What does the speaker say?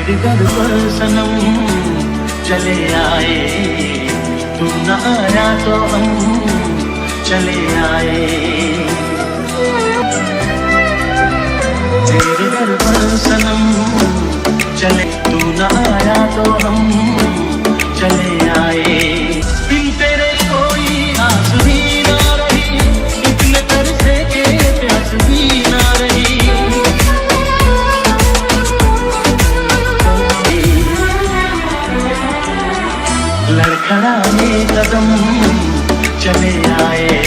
तेरे घर पर सनम चले आए, तू न आया तो हम चले आए। तेरे घर पर सनम चले, तू न आया तो हम चले आए। बिन तेरे कोई आस भी ना रही, इतने तरसे के प्यास भी ना रही। लड़खड़ाए कदम चले आए,